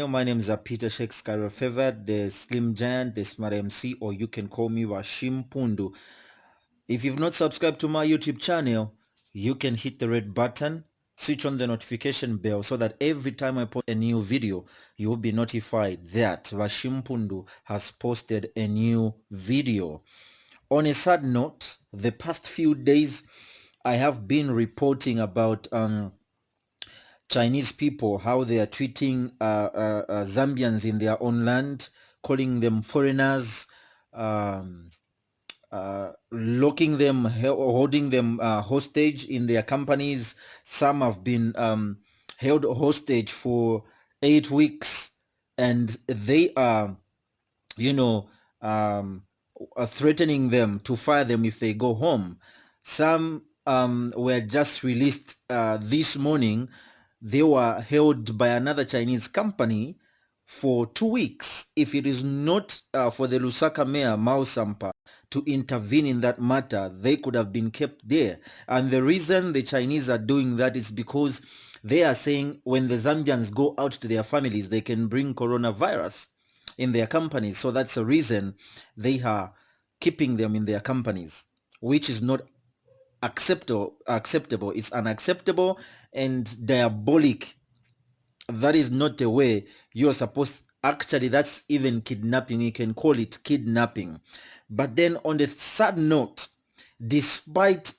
My name is Peter Sheikh Skyro Favored, the Slim Giant, the Smart MC, or you can call me Washim Pundu. If you've not subscribed to my YouTube channel, you can hit the red button, switch on the notification bell so that every time I post a new video, you will be notified that Washim Pundu has posted a new video. On a sad note, the past few days, I have been reporting about Chinese people, how they are treating Zambians in their own land, calling them foreigners, locking them, holding them hostage in their companies. Some have been held hostage for 8 weeks, and they are, you know, threatening them to fire them if they go home. Some were just released this morning. They were held by another Chinese company for 2 weeks. If it is not for the Lusaka mayor, Mao Sampa, to intervene in that matter, they could have been kept there. And the reason the Chinese are doing that is because they are saying when the Zambians go out to their families, they can bring coronavirus in their companies. So that's the reason they are keeping them in their companies, which is not acceptable. It's unacceptable and diabolic. That is not the way you're supposed. Actually, that's even kidnapping. You can call it kidnapping. But then on the sad note, despite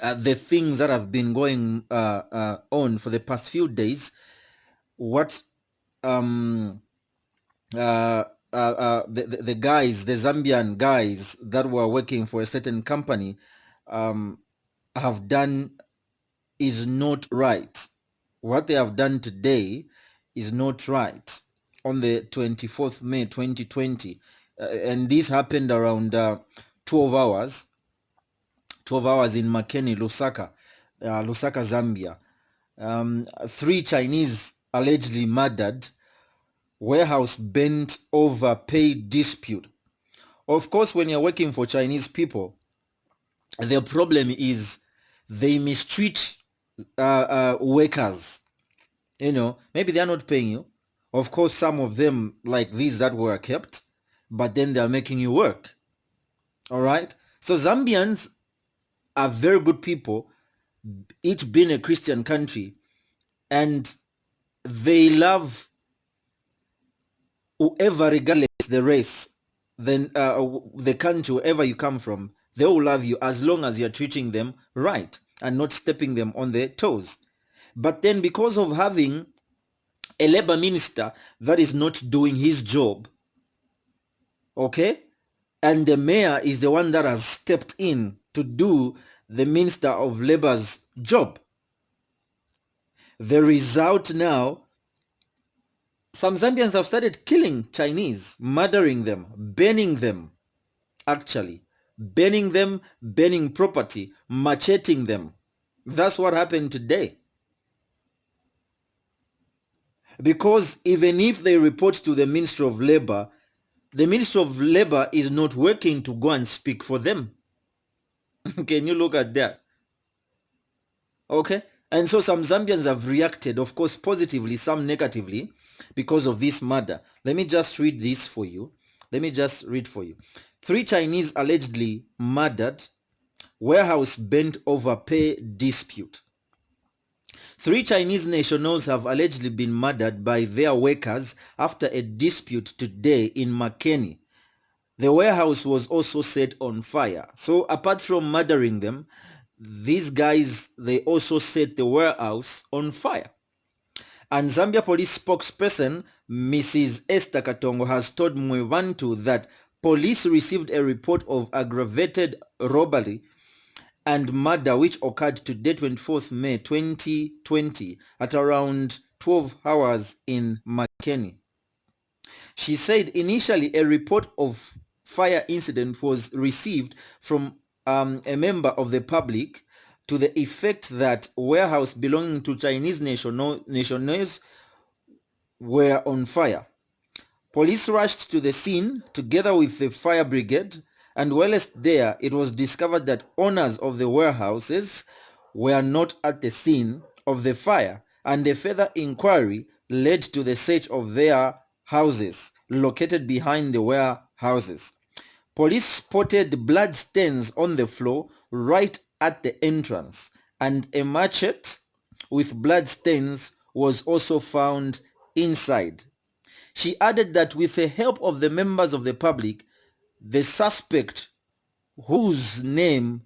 the things that have been going on for the past few days, what the guys, the Zambian guys that were working for a certain company have done is not right. What they have done today is not right. On the 24th May 2020, and this happened around 12 hours in Makeni, Lusaka, Zambia. 3 Chinese allegedly murdered, warehouse bent over pay dispute. Of course, when you're working for Chinese people, the problem is they mistreat workers. You know, maybe they're not paying you. Of course, some of them, like these that were kept, but then they're making you work. All right? So Zambians are very good people, it being a Christian country, and they love whoever, regardless the race, then the country, wherever you come from, they will love you as long as you're treating them right and not stepping them on their toes. But then because of having a labor minister that is not doing his job, okay, and the mayor is the one that has stepped in to do the minister of labor's job, the result now, some Zambians have started killing Chinese, murdering them, burning them, actually. Burning them, burning property, macheting them. That's what happened today. Because even if they report to the Ministry of Labor, the Ministry of Labor is not working to go and speak for them. Can you look at that? Okay? And so some Zambians have reacted, of course, positively, some negatively, because of this murder. Let me just read this for you. Let me just read for you. 3 Chinese allegedly murdered, warehouse bent over pay dispute. 3 Chinese nationals have allegedly been murdered by their workers after a dispute today in Makeni. The warehouse was also set on fire. So apart from murdering them, these guys, they also set the warehouse on fire. And Zambia police spokesperson Mrs. Esther Katongo has told Mwebantu that police received a report of aggravated robbery and murder which occurred today, 24th May 2020 at around 12 hours in Makeni. She said initially a report of fire incident was received from a member of the public to the effect that warehouse belonging to Chinese nationals were on fire. Police rushed to the scene together with the fire brigade, and whilst there, it was discovered that owners of the warehouses were not at the scene of the fire, and a further inquiry led to the search of their houses located behind the warehouses. Police spotted blood stains on the floor right at the entrance, and a machete with blood stains was also found inside. She added that with the help of the members of the public, the suspect, whose name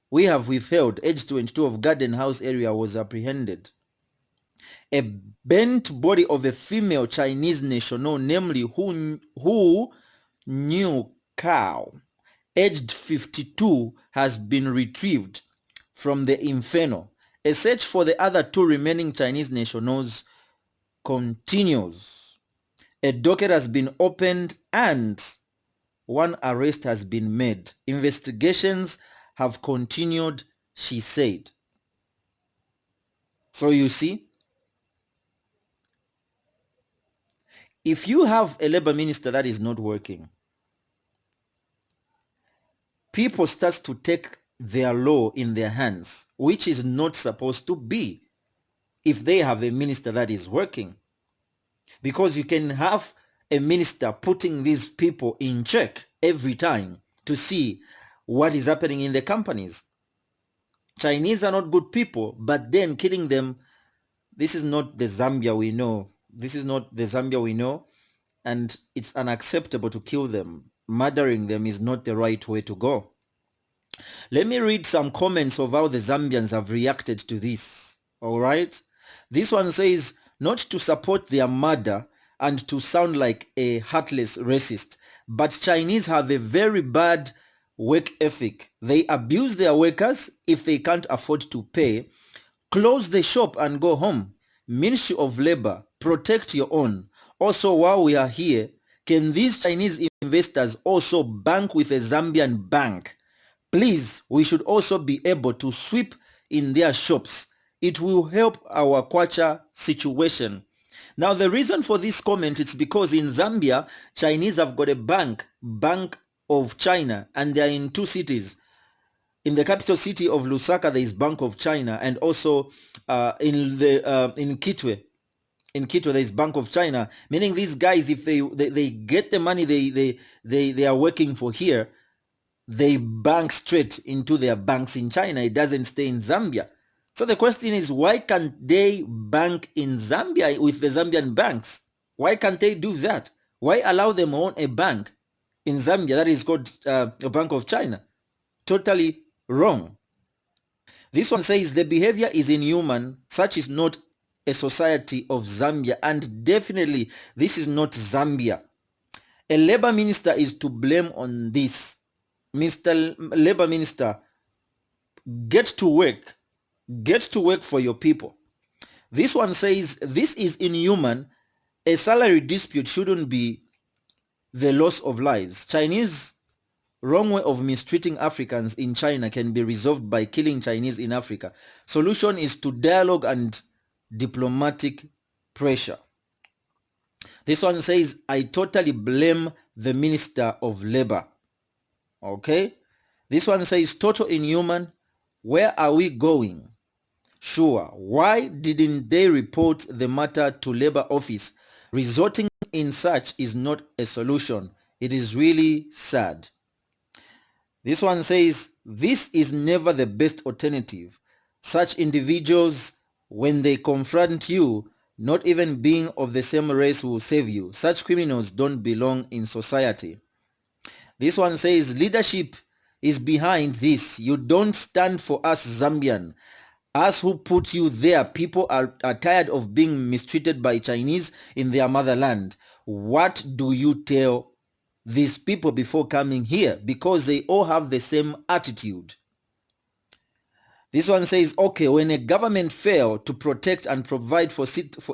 we have withheld, age 22 of Garden House area, was apprehended. A bent body of a female Chinese national, namely Hu New Cow, aged 52, has been retrieved from the inferno. A search for the other two remaining Chinese nationals continues. A docket has been opened and one arrest has been made. Investigations have continued, she said. So you see, if you have a labor minister that is not working, people start to take their law in their hands, which is not supposed to be if they have a minister that is working. Because you can have a minister putting these people in check every time to see what is happening in the companies. Chinese are not good people, but then killing them, this is not the Zambia we know. This is not the Zambia we know, and it's unacceptable to kill them. Murdering them is not the right way to go. Let me read some comments of how the Zambians have reacted to this. All right. This one says, not to support their murder and to sound like a heartless racist, but Chinese have a very bad work ethic. They abuse their workers. If they can't afford to pay, close the shop and go home. Ministry of Labor, protect your own. Also, while we are here, can these Chinese investors also bank with a Zambian bank? Please, we should also be able to sweep in their shops. It will help our kwacha situation. Now, the reason for this comment is because in Zambia, Chinese have got a bank, Bank of China, and they are in two cities. In the capital city of Lusaka, there is Bank of China, and also in Kitwe. In Quito, there is Bank of China, meaning these guys, if they get the money they are working for here, they bank straight into their banks in China. It doesn't stay in Zambia. So the question is, why can't they bank in Zambia with the Zambian banks? Why can't they do that? Why allow them own a bank in Zambia that is called a Bank of China? Totally wrong. This one says the behavior is inhuman. Such is not a society of Zambia, and definitely this is not Zambia. A labor minister is to blame on this. Mr. Labor Minister, get to work. Get to work for your people. This one says this is inhuman. A salary dispute shouldn't be the loss of lives. Chinese wrong way of mistreating Africans in China can be resolved by killing Chinese in Africa. Solution is to dialogue and diplomatic pressure. This one says, I totally blame the Minister of Labor. Okay. This one says, total inhuman. Where are we going? Sure. Why didn't they report the matter to Labor Office? Resorting in such is not a solution. It is really sad. This one says, this is never the best alternative. Such individuals, when they confront you, not even being of the same race will save you. Such criminals don't belong in society. This one says, leadership is behind this. You don't stand for us, Zambian. Us who put you there, people are tired of being mistreated by Chinese in their motherland. What do you tell these people before coming here? Because they all have the same attitude. This one says, okay, when a government fails to protect and provide for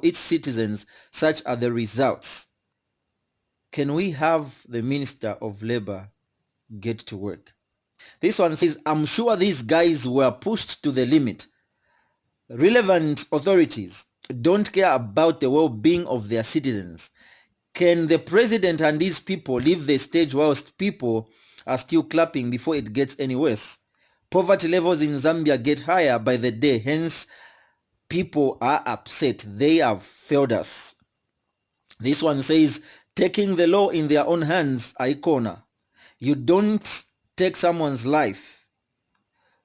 its citizens, such are the results. Can we have the Minister of Labor get to work? This one says, I'm sure these guys were pushed to the limit. Relevant authorities don't care about the well-being of their citizens. Can the president and his people leave the stage whilst people are still clapping before it gets any worse? Poverty levels in Zambia get higher by the day, hence people are upset. They have failed us. This one says, taking the law in their own hands, Icona. You don't take someone's life.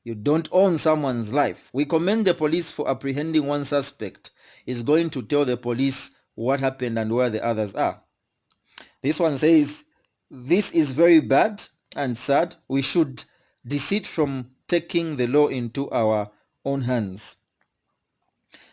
You don't own someone's life. We commend the police for apprehending one suspect. Is going to tell the police what happened and where the others are. This one says, this is very bad and sad. We should desist from taking the law into our own hands.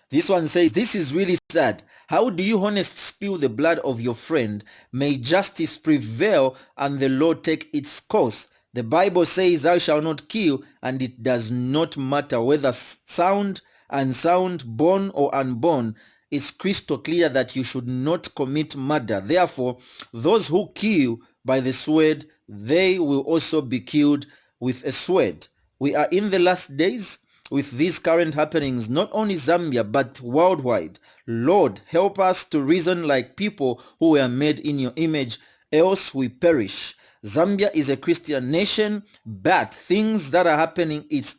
This one says, this is really sad. How do you honest spill the blood of your friend? May justice prevail and the law take its course. The Bible says, thou shalt not kill, and it does not matter whether sound, unsound, born or unborn. It's crystal clear that you should not commit murder. Therefore, those who kill by the sword, they will also be killed with a sword. We are in the last days with these current happenings, not only Zambia, but worldwide. Lord, help us to reason like people who were made in your image, else we perish. Zambia is a Christian nation, but things that are happening is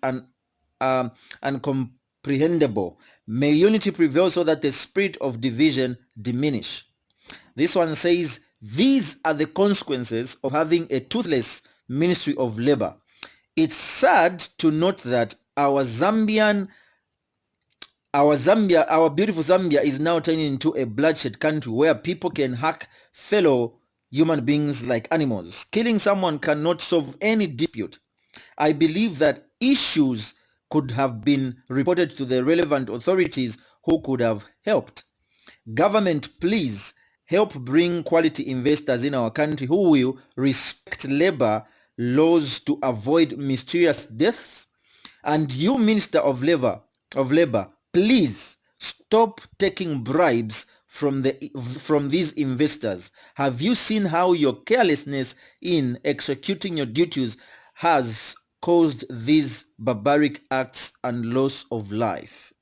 uncomprehendable. May unity prevail so that the spirit of division diminish. This one says, these are the consequences of having a toothless Ministry of Labor. It's sad to note that our beautiful Zambia is now turning into a bloodshed country where people can hack fellow human beings like animals. Killing someone cannot solve any dispute. I believe that issues could have been reported to the relevant authorities who could have helped. Government, please help bring quality investors in our country who will respect labor laws to avoid mysterious deaths. And you, Minister of Labor, please stop taking bribes from these investors. Have you seen how your carelessness in executing your duties has caused these barbaric acts and loss of life?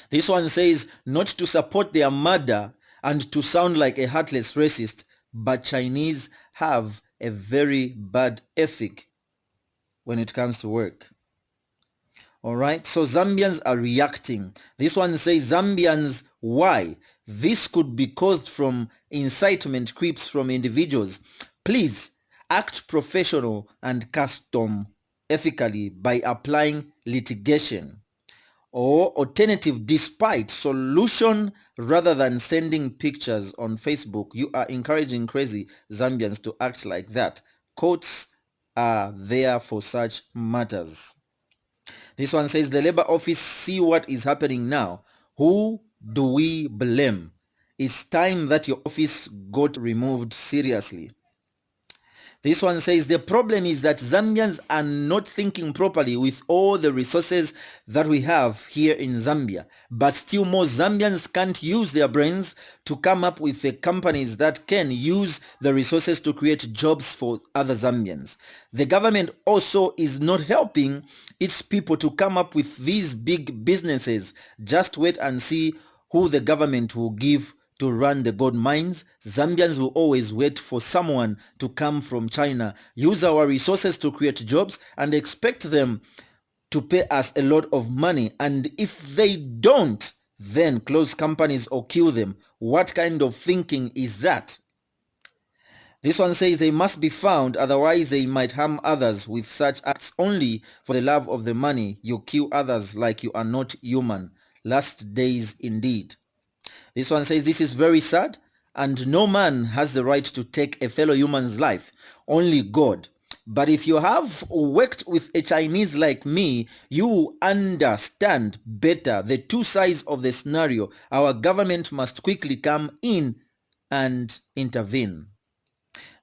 This one says, not to support their murder and to sound like a heartless racist, but Chinese have a very bad ethic when it comes to work. All right, so Zambians are reacting. This one says, Zambians, why? This could be caused from incitement creeps from individuals. Please act professional and custom ethically by applying litigation. Or alternative, despite solution rather than sending pictures on Facebook. You are encouraging crazy Zambians to act like that. Courts are there for such matters. This one says, the Labour Office, see what is happening now. Who do we blame? It's time that your office got removed seriously. This one says, the problem is that Zambians are not thinking properly with all the resources that we have here in Zambia. But still more Zambians can't use their brains to come up with the companies that can use the resources to create jobs for other Zambians. The government also is not helping its people to come up with these big businesses. Just wait and see who the government will give to run the gold mines. Zambians will always wait for someone to come from China, use our resources to create jobs, and expect them to pay us a lot of money. And if they don't, then close companies or kill them. What kind of thinking is that? This one says they must be found, otherwise they might harm others with such acts. Only for the love of the money you kill others like you are not human. Last days indeed. This one says, this is very sad, and no man has the right to take a fellow human's life, only God. But if you have worked with a Chinese like me, you understand better the two sides of the scenario. Our government must quickly come in and intervene.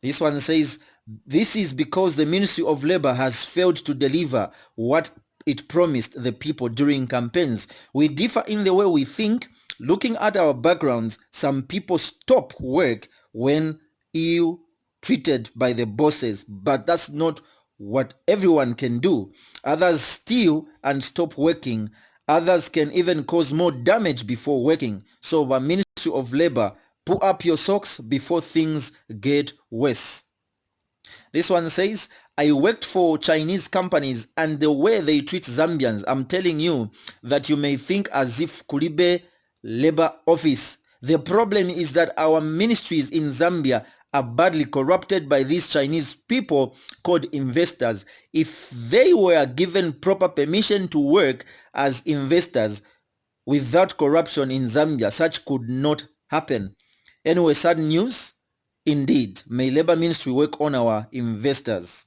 This one says, this is because the Ministry of Labor has failed to deliver what it promised the people during campaigns. We differ in the way we think. Looking at our backgrounds, some people stop work when ill treated by the bosses, but that's not what everyone can do. Others steal and stop working. Others can even cause more damage before working. So the Ministry of Labor, pull up your socks before things get worse. This one says, I worked for Chinese companies and the way they treat Zambians, I'm telling you that you may think as if Kuribe Labor Office. The problem is that our ministries in Zambia are badly corrupted by these Chinese people called investors. If they were given proper permission to work as investors without corruption in Zambia, such could not happen. Anyway, sad news. Indeed, may Labor Ministry work on our investors.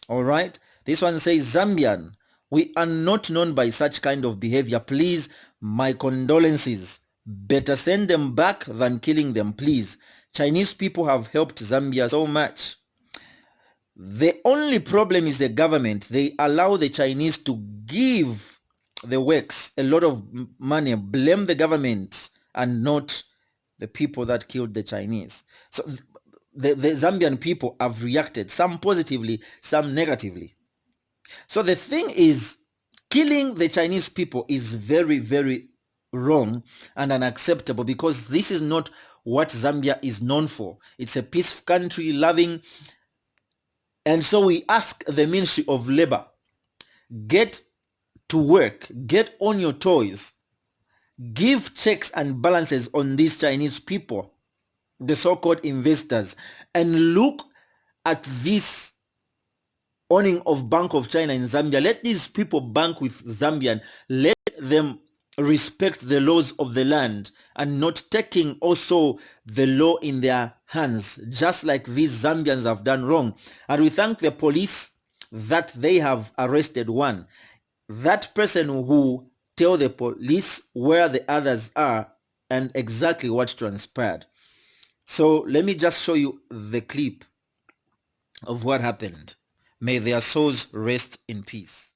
All right. This one says, Zambian, we are not known by such kind of behavior. Please, my condolences. Better send them back than killing them, please. Chinese people have helped Zambia so much. The only problem is the government. They allow the Chinese to give the works a lot of money, blame the government and not the people that killed the Chinese. So the Zambian people have reacted, some positively, some negatively. So the thing is, killing the Chinese people is very, very wrong and unacceptable, because this is not what Zambia is known for. It's a peaceful country, loving. And so we ask the Ministry of Labor, get to work, get on your toes, give checks and balances on these Chinese people, the so-called investors, and look at this owning of Bank of China in Zambia. Let these people bank with Zambian. Let them respect the laws of the land and not taking also the law in their hands, just like these Zambians have done wrong. And we thank the police that they have arrested one. That person who tell the police where the others are and exactly what transpired. So let me just show you the clip of what happened. May their souls rest in peace.